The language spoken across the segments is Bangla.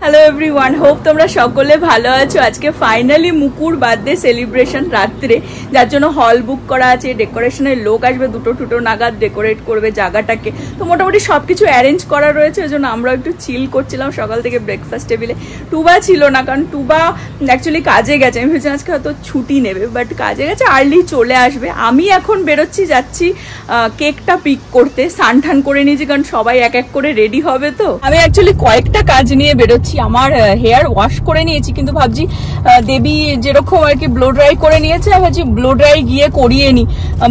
হ্যালো এভরিওয়ান, হোপ তোমরা সকলে ভালো আছো। আজকে ফাইনালি মুকুর বার্থডে সেলিব্রেশন রাত্রে, যার জন্য হল বুক করা আছে। ডেকোরেশনের লোক আসবে 2টো নাগাদ, ডেকোরেট করবে জায়গাটাকে। তো মোটামুটি সবকিছু অ্যারেঞ্জ করা রয়েছে, ওই জন্য আমরা একটু চিল করছিলাম সকাল থেকে ব্রেকফাস্ট টেবিলে। টুবা ছিল না, কারণ টুবা অ্যাকচুয়ালি কাজে গেছে। আমি ভেবেছিলাম আজকে হয়তো ছুটি নেবে, বাট কাজে গেছে, আর্লি চলে আসবে। আমি এখন বেরোচ্ছি, যাচ্ছি কেকটা পিক করতে। স্নান টান করে নিয়েছি, কারণ সবাই এক এক করে রেডি হবে। তো আমি অ্যাকচুয়ালি কয়েকটা কাজ নিয়ে বেরোচ্ছি। আমার হেয়ার ওয়াশ করে নিয়েছি, কিন্তু ভাবছি দেবী যেরকম আর কি ব্লো ড্রাই করে নিয়েছে, ভাবছি ব্লো ড্রাই গিয়ে করিয়ে নি।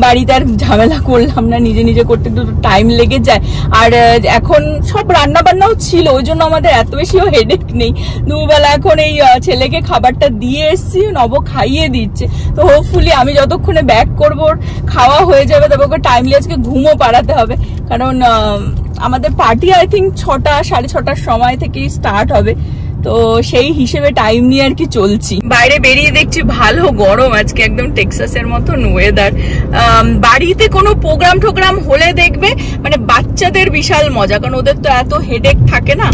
বাড়িতে আর ঝামেলা করলাম না, নিজে নিজে করতে একটু টাইম লেগে যায়। আর এখন সব রান্না বান্নাও ছিল, ওই জন্য আমাদের এত বেশিও হেডেক নেই। দুবেলা এখন এই ছেলেকে খাবারটা দিয়ে এসছি, নব খাইয়ে দিচ্ছে। তো হোপফুলি আমি যতক্ষণে ব্যাক করবো খাওয়া হয়ে যাবে, তবে ওকে টাইমলি আজকে ঘুমও পাড়াতে হবে। কারণ আমাদের পার্টি আই থিঙ্ক 6টা 6:30টার সময় থেকেই স্টার্ট হবে। তো সেই হিসেবে টাইম নিয়ে আর কি চলছি। বাইরে বেরিয়ে দেখছি ভালো গরম আজকে, একদম টেক্সাসের মতন ওয়েদার। বাড়িতে কোনো প্রোগ্রাম টোগ্রাম হলে দেখবে মানে বাচ্চাদের বিশাল মজা, কারণ ওদের তো এত হেডেক থাকে না,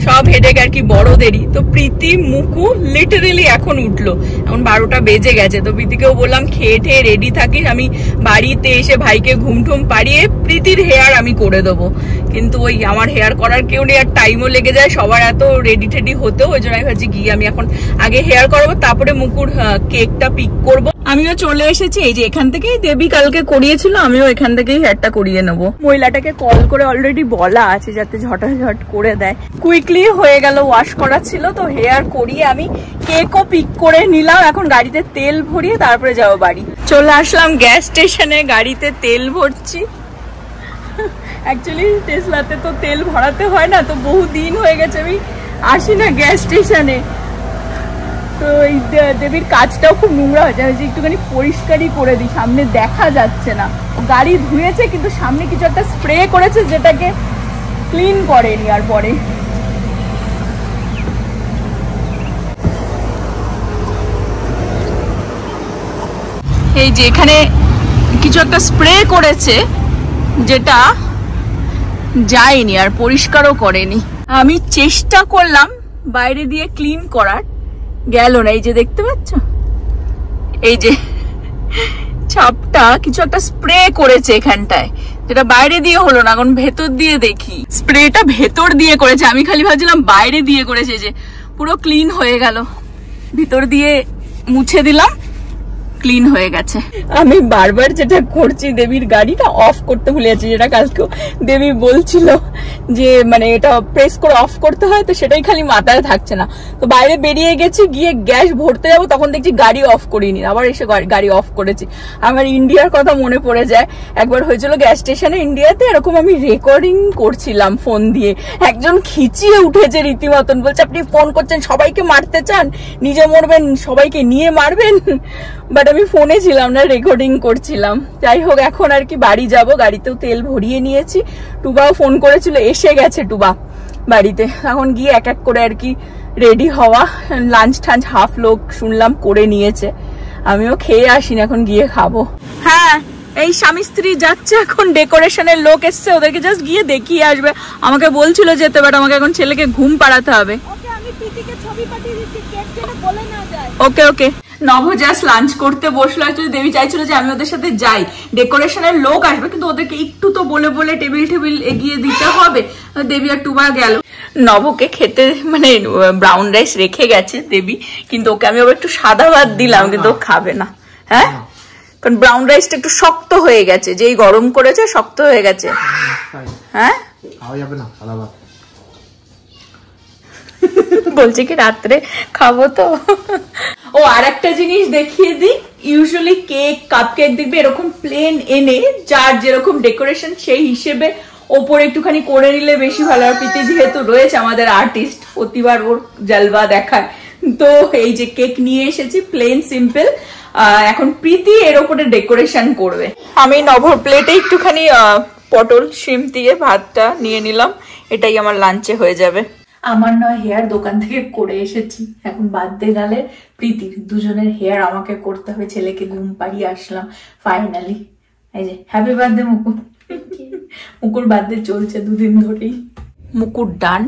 সব হেডেক আর কি বড়দেরই। তো প্রীতি মুকু লিটারেলি এখন উঠলো, এখন 12টা বেজে গেছে। তো প্রীতিকেও বললাম খেয়ে ঠেয়ে রেডি থাকিস, আমি বাড়িতে এসে ভাইকে ঘুম টুম পাড়িয়ে প্রীতির হেয়ার আমি করে দেবো। কিন্তু ওই আমার হেয়ার করার কেউ নেই, আর টাইমও লেগে যায় সবার এত রেডি টেডি হতেও। ওই জন্য আমি ভাবছি গিয়ে আমি এখন আগে হেয়ার করাবো, তারপরে মুকুর কেকটা পিক করবো। আমিও চলে এসেছি, এই যে এখান থেকেই দেবী কালকে করিয়েছিল, আমিও এখান থেকেই হেয়ারটা করিয়ে নেবো। মহিলাটাকে কল করে অলরেডি বলা আছে যাতে ঝটাঝট করে দেয়। কুইকলি হয়ে গেল, ওয়াশ করা ছিল। তো হেয়ার করিয়ে আমি কেকও পিক করে নিলাম। এখন গাড়িতে তেল ভরিয়ে তারপরে যাবো বাড়ি। চলে আসলাম গ্যাস স্টেশনে, গাড়িতে তেল ভরছি। অ্যাকচুয়ালি টেসলাতে তো তেল ভরাতে হয় না, তো বহু দিন হয়ে গেছে আমি আসি না গ্যাস স্টেশনে। তো এই দেবীর কাজটাও খুব নোংরা হয়ে যায়, একটুখানি পরিষ্কারই করে দিই, সামনে দেখা যাচ্ছে না। গাড়ি ধুয়েছে কিন্তু সামনে কিছু একটা স্প্রে করেছে, যেটাকে ক্লিন করেনি। আর পরে এই যে এখানে কিছু একটা স্প্রে করেছে, যেটা যায়নি আর পরিষ্কারও করেনি। আমি চেষ্টা করলাম বাইরে দিয়ে ক্লিন করার, গেল না। এই যে দেখতে পাচ্ছ, এই যে ছাপটা কিছু একটা স্প্রে করেছে এখানটায়, যেটা বাইরে দিয়ে হলো না। এখন ভেতর দিয়ে দেখি, স্প্রেটা ভেতর দিয়ে করেছে। আমি খালি ভাবছিলাম বাইরে দিয়ে করেছে, যে পুরো ক্লিন হয়ে গেল। ভিতর দিয়ে মুছে দিলাম, ক্লিন হয়ে গেছে। আমি বারবার যেটা করছি, দেবীর গাড়িটা অফ করতে ভুলে যাচ্ছি, যেটা কালকেও দেবী বলছিল যে মানে এটা প্রেস করে অফ করতে হয়, তো সেটাই খালি মাথায় থাকছে না। তো বাইরে বেরিয়ে গেছি, গিয়ে গ্যাস ভরতে যাবো, তখন দেখছি গাড়ি অফ করিনি, আবার এসে গাড়ি অফ করেছি। আমার ইন্ডিয়ার কথা মনে পড়ে যায়। একবার হয়েছিল গ্যাস স্টেশনে ইন্ডিয়াতে, এরকম আমি রেকর্ডিং করছিলাম ফোন দিয়ে, একজন খিচিয়ে উঠেছে রীতিমতন, বলছে আপনি ফোন করছেন সবাইকে মারতে চান, নিজে মরবেন সবাইকে নিয়ে মারবেন। বাট আমি ফোনে ছিলাম না, রেকর্ডিং করছিলাম। যাই হোক, এখন আর কি বাড়ি যাব, গাড়িতেও তেল ভরিয়ে নিয়েছি। টুবাও ফোন করেছিল, এসে গেছে টুবা বাড়িতে। এখন গিয়ে এক এক করে আর কি রেডি হওয়া। লাঞ্চ টাঞ্চ হাফ লোক শুনলাম করে নিয়েছে, আমিও খেয়ে আসিনি, এখন গিয়ে খাবো। হ্যাঁ, এই স্বামী স্ত্রী যাচ্ছে, এখন ডেকোরেশনের লোক এসছে, ওদেরকে জাস্ট গিয়ে দেখিয়ে আসবে। আমাকে বলছিল যেতে, বাট আমাকে এখন ছেলেকে ঘুম পাড়াতে হবে। ওকে ওকে। নভ জাস্ট লাঞ্চ করতে বসলো। অ্যাকচুয়ালি দেবী চাইছিল যে আমি ওদের সাথে যাই, ডেকোরেশনের লোক আসবে, কিন্তু ওদেরকে একটু তো বলে বলে টেবিল এগিয়ে দিতে হবে। দেবী আর টুবা গেল। নভকে খেতে মানে ব্রাউন রাইস রেখে গেছে দেবী, কিন্তু ওকে আমি আবার একটু সাদা ভাত দিলাম, কিন্তু ও খাবে না। হ্যাঁ, কারণ ব্রাউন রাইসটা একটু শক্ত হয়ে গেছে, যেই গরম করেছে শক্ত হয়ে গেছে। হ্যাঁ, বলছে কি রাত্রে খাবো তো। ও আর একটা জিনিস দেখিয়ে দিই, ইউজুয়ালি কেক কাপ কেক দেখবে এরকম প্লেন এনে, যার যেরকম ডেকোরেশন সেই হিসেবে ওপরে একটুখানি করে নিলে বেশি ভালো। আর প্রীতি যেহেতু রয়েছে আমাদের আর্টিস্ট, প্রতিবার ওর জলবা দেখায়। তো এই যে কেক নিয়ে এসেছি প্লেন সিম্পল। এখন প্রীতি এর উপরে ডেকোরেশন করবে। আমি নভর প্লেটে একটুখানি পটল শিম দিয়ে ভাতটা নিয়ে নিলাম, এটাই আমার লাঞ্চে হয়ে যাবে। আমার নয় হেয়ার দোকান থেকে করে এসেছি, এখন বার্থডে গেলে প্রীতির দুজনের হেয়ার আমাকে করতে হবে। ছেলেকে ঘুম পাড়িয়ে আসলাম ফাইনালি। এই যে হ্যাপি বার্থডে মুকু। মুকুর বার্থডে চলছে 2 দিন ধরেই। মুকুর ডান।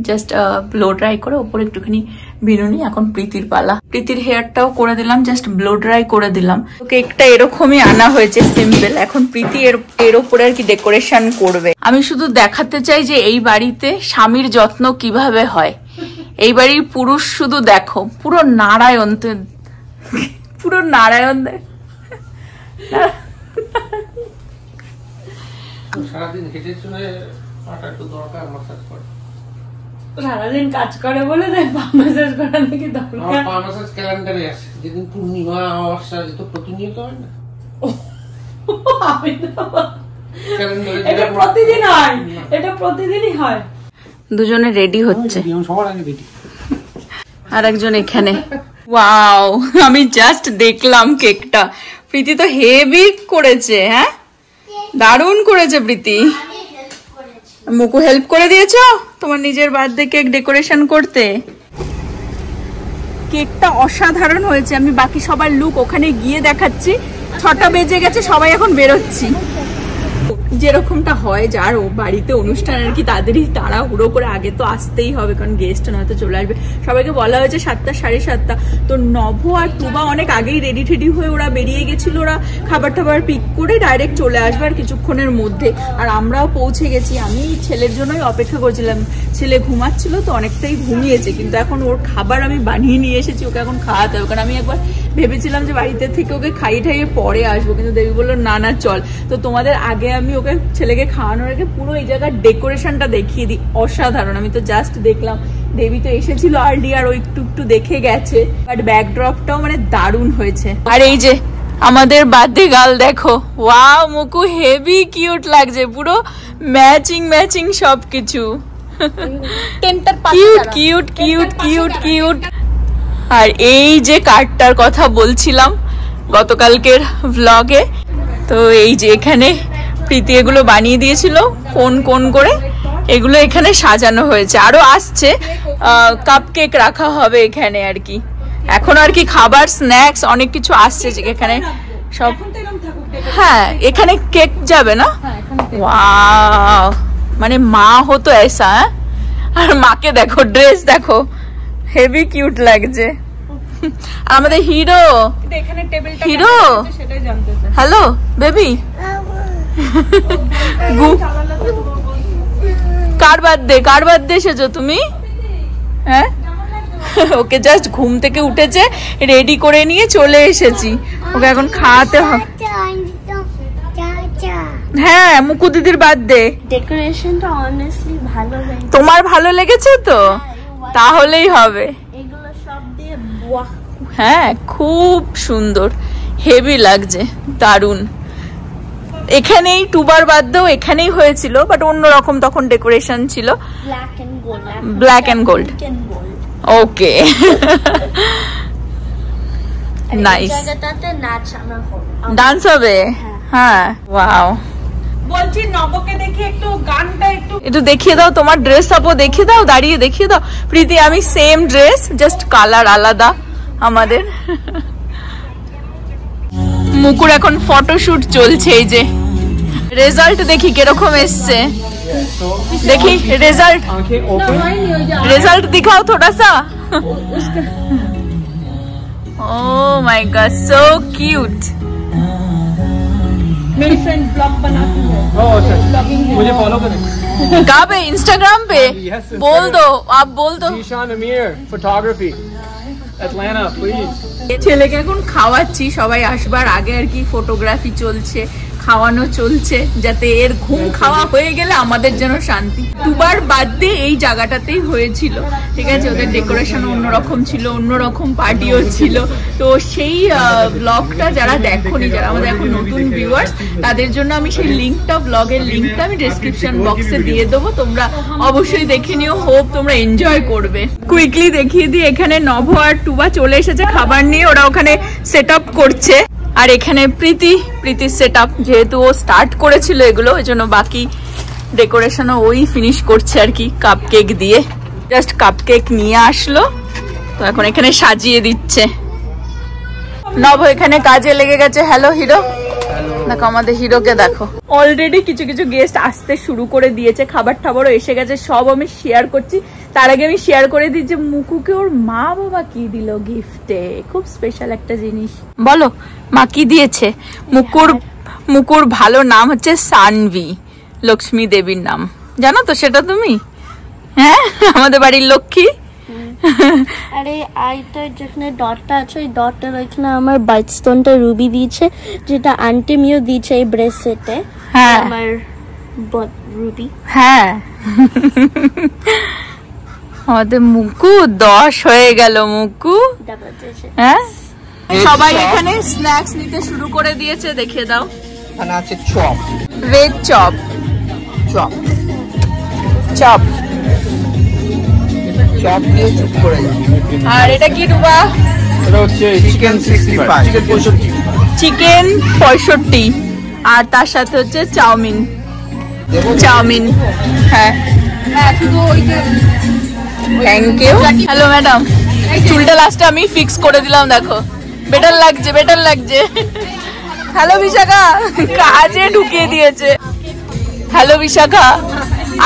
জাস্ট ব্লো ড্রাই করে ওপরে একটুখানি বিনুনি। এখন প্রীতির পালা, প্রীতির হেয়ারটাও করে দিলাম, জাস্ট ব্লো ড্রাই করে দিলাম। কেকটা এরকমই আনা হয়েছে সিম্পল। এখন প্রীতি এর ওপরে আর কি ডেকোরেশন করবে। আমি শুধু দেখাতে চাই যে এই বাড়িতে স্বামীর যত্ন কিভাবে হয়। এই বাড়ির পুরুষ শুধু দেখো পুরো নারায়ণ, পুরো নারায়ণ। সারাদিন হেঁটে চলে পাটা একটু দরকার, মাসাজ করে। সারাদিন কাজ করে বলে পা ম্যাসাজ করা নাকি দরকার? পা ম্যাসাজ ক্যালেন্ডারে আছে, যেদিন পূর্ণিমা অমাবস্যা, তো প্রতিনিয়ত হয় না। এটা প্রতিদিন হয়, এটা প্রতিদিনই হয়। দুজনে রেডি হচ্ছে, সবার আগে রেডি। আর একজন এখানে। ওয়াও, আমি জাস্ট দেখলাম কেকটা। প্রীতি তো হেভি করেছে। হ্যাঁ, দারুণ করেছে প্রীতি। মুকু হেল্প করে দিয়েছো তোমার নিজের বার্থডে কেক ডেকোরেশন করতে? কেকটা অসাধারণ হয়েছে। আমি বাকি সবার লুক ওখানে গিয়ে দেখাচ্ছি। 6টা বেজে গেছে, সবাই এখন বেরোচ্ছি। যেরকমটা হয় যার বাড়িতে অনুষ্ঠান আর কি, তাদেরই তাড়াহুড়ো করে আগে তো আসতেই হবে, কারণ গেস্ট নয়তো চলে আসবে। সবাইকে বলা হয়েছে 7টা 7:30। তো নভ আর টুবা অনেক আগেই রেডি টেডি হয়ে ওরা বেরিয়ে গেছিল। ওরা খাবার টাবার পিক করে ডাইরেক্ট চলে আসবে আর কিছুক্ষণের মধ্যে। আর আমরাও পৌঁছে গেছি। আমি ছেলের জন্যই অপেক্ষা করছিলাম। ছেলে ঘুমাচ্ছিল তো অনেকটাই ঘুমিয়েছে, কিন্তু এখন ওর খাবার আমি বানিয়ে নিয়ে এসেছি, ওকে এখন খাওয়াতে হবে। কারণ আমি একবার ভেবেছিলাম যে বাড়িতে থেকে ওকে খাইয়ে ঠাইয়ে পরে আসবো, কিন্তু দেবী বললো না না চল। তো তোমাদের আগে আমি ওকে ছেলেকে খাওয়ানোর আগে পুরো এই জায়গার ডেকোরেশনটা দেখিয়ে দিই। অসাধারণ। আমি তো জাস্ট দেখলাম, দেবী তো এসেছিল আর্লি আর ও একটু একটু দেখে গেছে, বাট ব্যাকড্রপটাও মানে দারুণ হয়েছে। আর এই যে আমাদের বার্থডে গার্ল দেখো, ওয়াও মুকু হেভি কিউট লাগছে, পুরো ম্যাচিং ম্যাচিং সবকিছু। Cute cute cute cute cute. আর এই যে কার্ডটার কথা বলছিলাম গতকালকের ভ্লগে, তো এই যে এখানে প্রীতি এগুলো বানিয়ে দিয়েছিল কোন কোন করে, এগুলো এখানে সাজানো হয়েছে। আরো আসছে, কাপ কেক রাখা হবে এখানে আর কি। এখন আর কি খাবার স্ন্যাক্স অনেক কিছু আসছে এখানে সব। হ্যাঁ, এখানে কেক যাবে না? ওয়াও, মানে মা হতো এসা। আর মাকে দেখো, ড্রেস দেখো, হেভি কিউট লাগছে। আমাদের হিরো, হিরো, হ্যালো বেবি। কার বার্থডে এসেছো তুমি? হ্যাঁ, ওকে জাস্ট ঘুম থেকে উঠেছে, রেডি করে নিয়ে চলে এসেছি। ওকে এখন খাওয়াতে হবে। হ্যাঁ, মুকু দিদির বার্থডে। ডেকোরেশনটা অনেস্টলি ভালো হয়েছে। তোমার ভালো লেগেছে তো? তাহলেই হবে। এগুলো সব দিয়ে বাহ, হ্যাঁ খুব সুন্দর, হেভি লাগছে, দারুণ। এখানেই টুবার বার্থডেও এখানেই হয়েছিল, বাট অন্যরকম তখন ডেকোরেশন ছিল, black and gold. Black and gold. Okay, nice. জায়গাটাতে নাচ আমরা করব, ডান্স হবে। হ্যাঁ, ওয়াও। বলছি নবকে দেখি একটু গানটা একটু দেখিয়ে দাও, তোমার ড্রেস আপও দেখিয়ে দাও, দাঁড়িয়ে দেখিয়ে দাও। প্রীতি আমি সেম ড্রেস, জাস্ট কালার আলাদা আমাদের। মুকুর এখন ফটোশুট চলছে। এই যে রেজাল্ট দেখি কিরকম এসছে, দেখি রেজাল্ট। রেজাল্ট দিখাও थोड़ा सा। Oh my God, so cute. मेरी फ्रेंड ब्लॉग बनाती है। मुझे फॉलो करें कहाँ पे? इंस्टाग्राम पे? बोल दो, आप बोल दो। जीशान अमीर फोटोग्राफी अटलांटा प्लीज। ছেলেকে এখন খাওয়াচ্ছি, সবাই আসবার আগে আর কি ফটোগ্রাফি চলছে, খাওয়ানো চলছে, যাতে এর ঘুম খাওয়া হয়ে গেলে আমাদের যেন শান্তি। দুবার বার্থডে এই জায়গাটাতেই হয়েছিল, ঠিক আছে। ওদের ডেকোরেশন অন্যরকম ছিল, অন্যরকম পার্টিও ছিল। তো সেই ব্লগটা যারা দেখোনি, যারা আমাদের এখন নতুন ভিউয়ার্স, তাদের জন্য আমি সেই লিঙ্কটা, ব্লগের লিঙ্কটা আমি ডেসক্রিপশন বক্সে দিয়ে দেবো। তোমরা অবশ্যই দেখে নিও, হোপ তোমরা এনজয় করবে। কুইকলি দেখিয়ে দিই, এখানে নভ আর টুবা চলে এসেছে খাবার নিয়ে, ওরা ওখানে সেট আপ করছে। আর এখানে প্রীতির সেট আপ, যেহেতু ও স্টার্ট করেছিল এগুলো, ওই জন্য বাকি ডেকোরেশনও ওই ফিনিশ করছে আর কি, কাপ কেক দিয়ে। জাস্ট কাপ কেক নিয়ে আসলো, তো এখন এখানে সাজিয়ে দিচ্ছে। নব এখানে কাজে লেগে গেছে। Hello hero. हेलो দেখো আমাদের হিরোকে দেখো। অলরেডি কিছু কিছু গেস্ট আসতে শুরু করে দিয়েছে, খাবার টাবারও এসে গেছে, সব আমি শেয়ার করছি। তার আগে আমি শেয়ার করে দিই যে মুকুকে ওর মা বাবা কি দিল গিফটে, খুব স্পেশাল একটা জিনিস। বলো মা কি দিয়েছে? মুকুর ভালো নাম হচ্ছে সানভি, লক্ষ্মী দেবীর নাম, জানো তো সেটা তুমি? হ্যাঁ, আমাদের বাড়ির লক্ষ্মী। আরে আইটা যেখানে ডটটা আছে ওই ডটটার ওইখানে আমার বার্থস্টোনটা রুবি দিয়েছে, যেটা আন্টি মিও দিয়েছে এই ব্রেসলেটে। হ্যাঁ আমার রুবি। হ্যাঁ আমাদের মুকু 10 হয়ে গেল। মুকু হ্যাঁ, সবাই এখানে স্ন্যাক্স নিতে শুরু করে দিয়েছে। দেখিয়ে দাও, এখানে আছে chop, veg chop, chop chop chop দিয়ে চুপ করে যাবে। আর এটা কি ডুবা? এটা হচ্ছে চিকেন 65, চিকেন 65, চিকেন 65, আর তার সাথে হচ্ছে চাউমিন। চাউমিন হ্যাঁ, থ্যাংক ইউ। হ্যালো ম্যাডাম, চুলটা লাস্টে আমি ফিক্স করে দিলাম, দেখো বেটার লাগছে, বেটার লাগছে। হ্যালো বিশাখা, কাজে ঢুকিয়ে দিয়েছে। হ্যালো বিশাখা,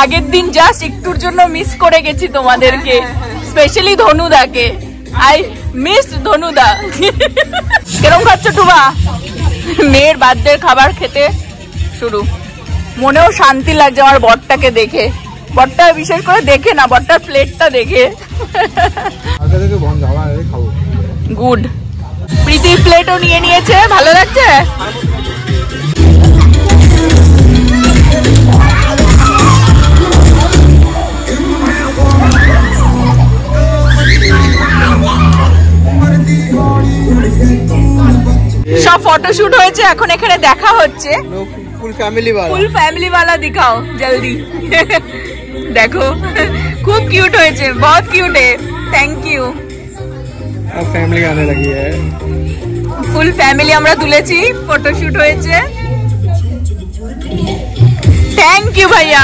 আগের দিন জাস্ট একটুর জন্য মিস করে গেছি তোমাদেরকে, স্পেশালি ধনুদাকে। I miss Dhanuda. কেরম খাচ্ছ টুবা? মেয়ের বার্থডে খাবার খেতে শুরু, মনেও শান্তি লাগছে আমার বরটাকে দেখে। বরটা বিশেষ করে দেখে না, বরটার প্লেটটা দেখে। গুড। প্রীতির প্লেটও নিয়ে নিয়েছে, ভালো লাগছে। সব ফটোশুট হয়েছে, এখন এখানে দেখা হচ্ছে। ফুল ফ্যামিলি वाला, ফুল ফ্যামিলি वाला दिखाओ जल्दी। देखो खूब क्यूट হয়েছে, बहुत क्यूट है। Thank you. अब फैमिली आने लगी है। ফুল ফ্যামিলি আমরা তুলেছি, ফটোশুট হয়েছে। থ্যাংক ইউ ভাইয়া।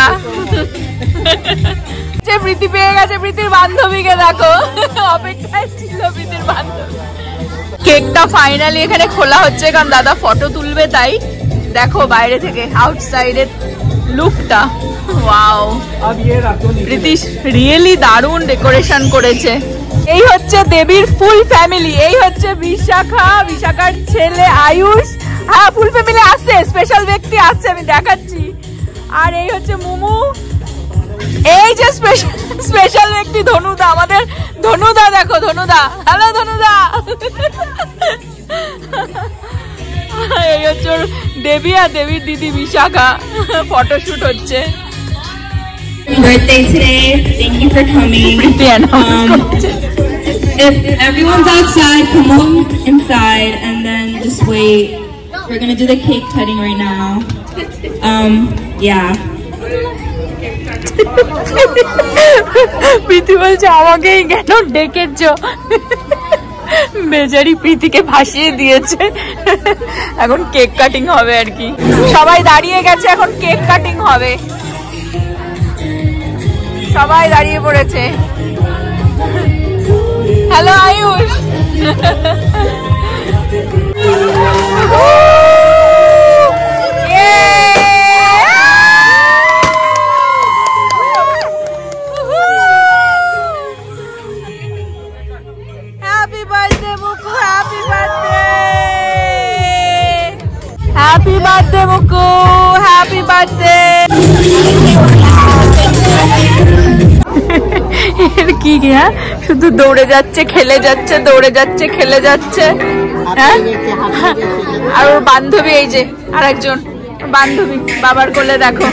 যে প্রীতি পেয়ে গেছে, প্রীতির বান্ধবীকে দেখো, অপেক্ষায় ছিল প্রীতির বান্ধবী। কেকটা ফাইনালি এখানে খোলা হচ্ছে, কারণ দাদা ফটো তুলবে, তাই দেখো বাইরে থেকে আউটসাইডের লুকটা। ওয়াও, প্রীতি রিয়েলি দারুণ ডেকোরেশন করেছে। এই হচ্ছে দেবীর ফুল ফ্যামিলি। এই হচ্ছে বিশাখা, বিশাখার ছেলে আয়ুষ। হ্যাঁ, ফুল ফ্যামিলি আসছে, স্পেশাল ব্যক্তি আসছে, আমি দেখাচ্ছি। আর এই হচ্ছে মুমু। এই যে স্পেশাল ব্যক্তি ধনুদা, আমাদের ধনুদা, দেখো ধনুদা। হ্যালো ধনুদা। এই হচ্ছে দেবী আর দেবীর দিদি বিশাখা, ফটোশুট হচ্ছে। Birthday today. Thank you for coming. If everyone's outside, come on inside and then just wait. We're gonna do the cake cutting right now. Yeah. প্রীতি বলছে আমাকেই কেন ডেকেছ? বেচারি প্রীতিকে ভাসিয়ে দিয়েছে। এখন কেক কাটিং হবে আর কি। সবাই দাঁড়িয়ে গেছে, এখন কেক কাটিং হবে। সবাই দাঁড়িয়ে পড়েছে। Hello Ayush. Happy birthday Muku, happy birthday, happy birthday Muku, happy birthday. কি হ্যাঁ, শুধু দৌড়ে যাচ্ছে, খেলে যাচ্ছে, দৌড়ে যাচ্ছে, খেলে যাচ্ছে। হ্যাঁ, আর ওর বান্ধবী, এই যে আর একজন বান্ধবী বাবার কোলে, দেখো।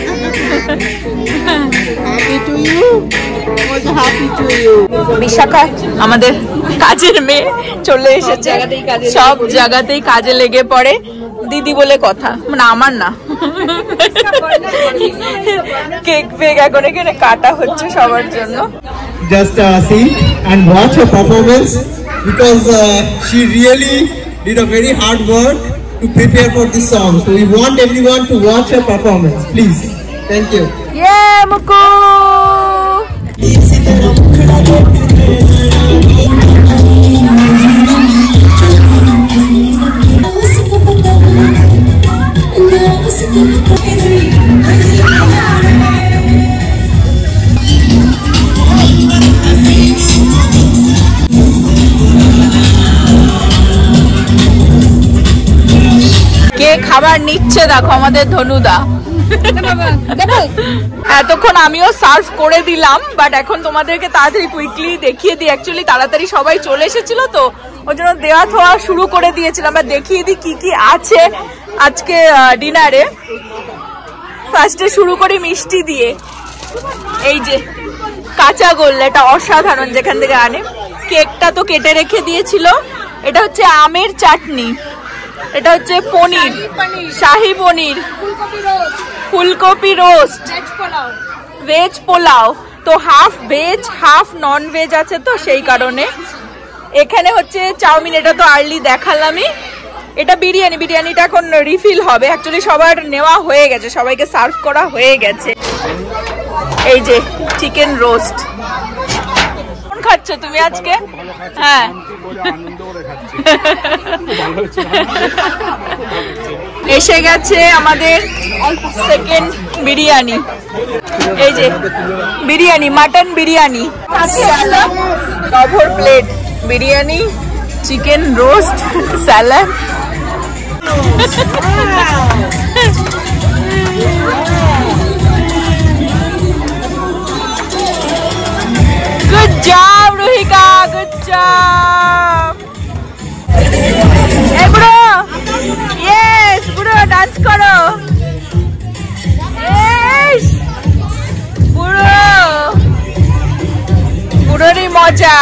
বিশাখা আমাদের কাজের মেয়ে চলে এসেছে, সব জায়গাতেই কাজে লেগে পড়ে। দিদি বলে কথা, মানে আমার না। কেক ফেক এখন এখানে কাটা হচ্ছে সবার জন্য। Just see and watch her performance, because she really did a very hard work to prepare for this song. So we want everyone to watch her performance, please. Thank you. Yeah, Muku. খাবার নিচ্ছে, দেখো আমাদের ধনুদা। এতক্ষণ আমিও সার্ভ করে দিলাম, বাট এখন তোমাদেরকে তাড়াতাড়ি কুইকলি দেখিয়ে দিই। অ্যাকচুয়ালি তাড়াতাড়ি সবাই চলে এসেছিল তো, ওই জন্য দেওয়া থোয়া শুরু করে দিয়েছিলাম। আর দেখিয়ে দিই কি কি আছে আজকে ডিনারে। ফার্স্টে শুরু করি মিষ্টি দিয়ে। এই যে কাঁচা গোল্লা, এটা অসাধারণ যেখান থেকে আনে। কেকটা তো কেটে রেখে দিয়েছিল। এটা হচ্ছে আমের চাটনি, এটা হচ্ছে পনির, শাহি পনির, ফুলকপি রোস্ট, ভেজ পোলাও। তো half veg half non veg আছে, তো সেই কারণে। এখানে হচ্ছে চাউমিন, এটা তো আর্লি দেখালামই। এটা বিরিয়ানি, বিরিয়ানিটা এখন রিফিল হবে। অ্যাকচুয়ালি সবার নেওয়া হয়ে গেছে, সবাইকে সার্ভ করা হয়ে গেছে। এই যে চিকেন রোস্ট। কোন খাচ্ছ তুমি আজকে? হ্যাঁ, এসে গেছে আমাদের সেকেন্ড বিরিয়ানি। এই যে biryani, mutton biryani, cover plate biryani, chicken roast, salad. Good job, Ruhika. Good job. Hey, bro. Yes, bro. Dance karo. Yes. Bro. Bro ni moja.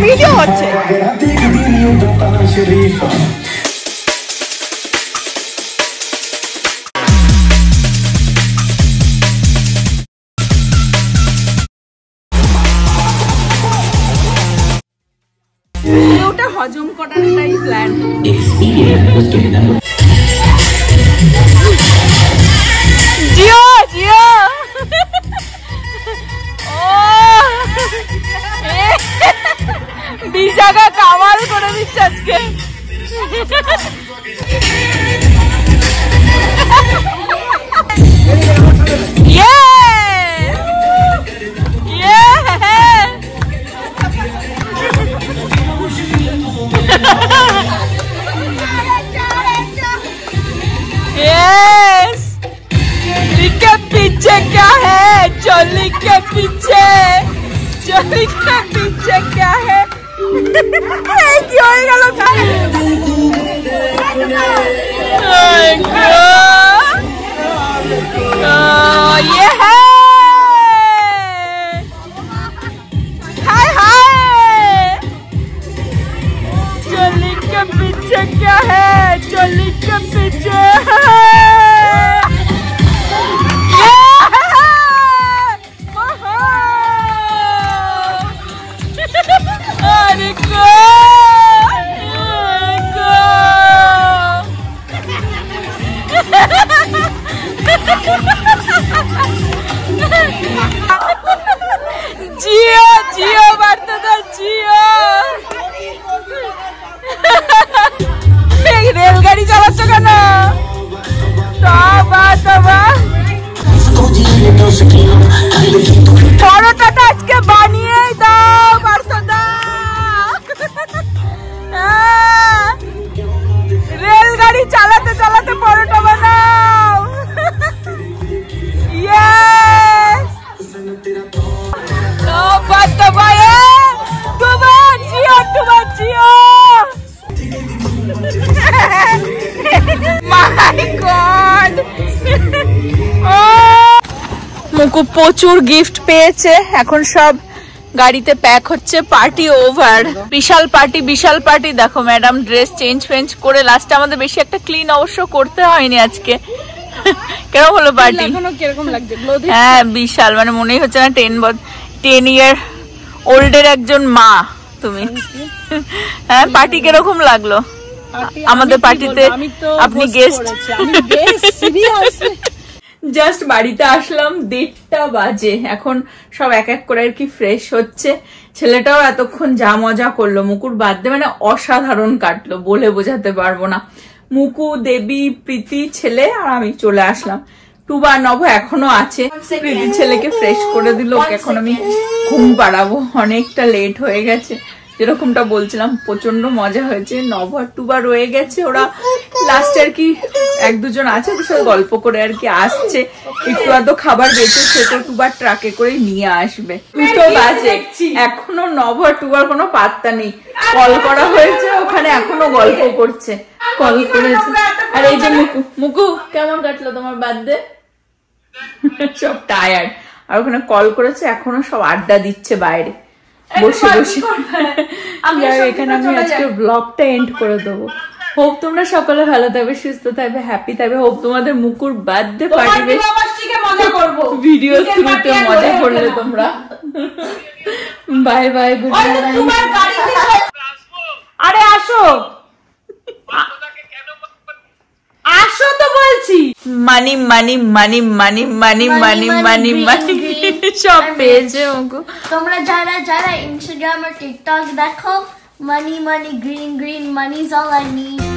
Video হচ্ছে। ওটা হজম করার এটাই প্ল্যান। জিও জিও বিশাখা কামাল করে দিচ্ছে আজকে। पीछे क्या है? चोली के पीछे, चोली के पीछे क्या है? क्यों ही गलो का? ये है। हाय हाय। चोली के पीछे क्या है? चोली के पीछे পরোটাটা আজকে বানিয়ে দাও পার্থদা। রেলগাড়ি চালাতে চালাতে পরোটা বানাও। মুকু প্রচুর গিফট পেয়েছে, এখন সব গাড়িতে প্যাক হচ্ছে। পার্টি ওভার, বিশাল পার্টি। দেখো ম্যাডাম ড্রেস চেঞ্জ করে লাস্টে আমাদের বেশি একটা ক্লিন অবশ্য করতে হয়নি আজকে। কেমন হলো পার্টি? কিরকম লাগছে? হ্যাঁ বিশাল, মানে মনেই হচ্ছে না 10 ইয়ার ওল্ডের একজন মা তুমি। হ্যাঁ পার্টি কিরকম লাগলো? আমাদের পার্টিতে আপনি গেস্ট। জাস্ট বাড়িতে আসলাম 1:30 বাজে, এখন সব এক এক করে আর কি ফ্রেশ হচ্ছে। ছেলেটাও এতক্ষণ যা মজা করলো, মুকুর বার্থডে মানে অসাধারণ কাটলো, বলে বোঝাতে পারবো না। মুকু, দেবী, প্রীতি ছেলে আর আমি চলে আসলাম। টুবা নভ এখনো আছে, প্রীতি ছেলেকে ফ্রেশ করে দিল, ওকে এখন আমি ঘুম পাড়াবো, অনেকটা লেট হয়ে গেছে। যেরকমটা বলছিলাম প্রচন্ড মজা হয়েছে। নভ আর টুবা রয়ে গেছে, ওরা লাস্টে আর কি 1-2 জন আছে, ওদের সাথে গল্প করে আর কি আসছে। একটু আধ খাবার বেঁচে সেটা টুবার ট্রাকে করে নিয়ে আসবে। 2 বাজে, এখনো নভ আর টুবার কোনো পাত্তা নেই। কল করা হয়েছে, ওখানে এখনো গল্প করছে, কল করেছে। আর এই যে মুকু কেমন কাটলো তোমার বার্থডে? সব টায়ার্ড, আর ওখানে কল করেছে, এখনো সব আড্ডা দিচ্ছে বাইরে বসে। এখানে আমি আজকে ব্লগটা এন্ড করে দেবো। হোপ তোমরা সকলে ভালো থাকবে, সুস্থ থাকবে, হ্যাপি থাকবে। হোপ তোমাদের মুকুর বার্থডে পার্টি ভিডিও থ্রুতে মজা করলে তোমরা। Bye bye, good night. আরে আসো তো বলছি। মানি সব পেয়েছে মুকু। তোমরা যারা ইনস্টাগ্রাম আর টিকটক দেখো, money, green, money's all I need.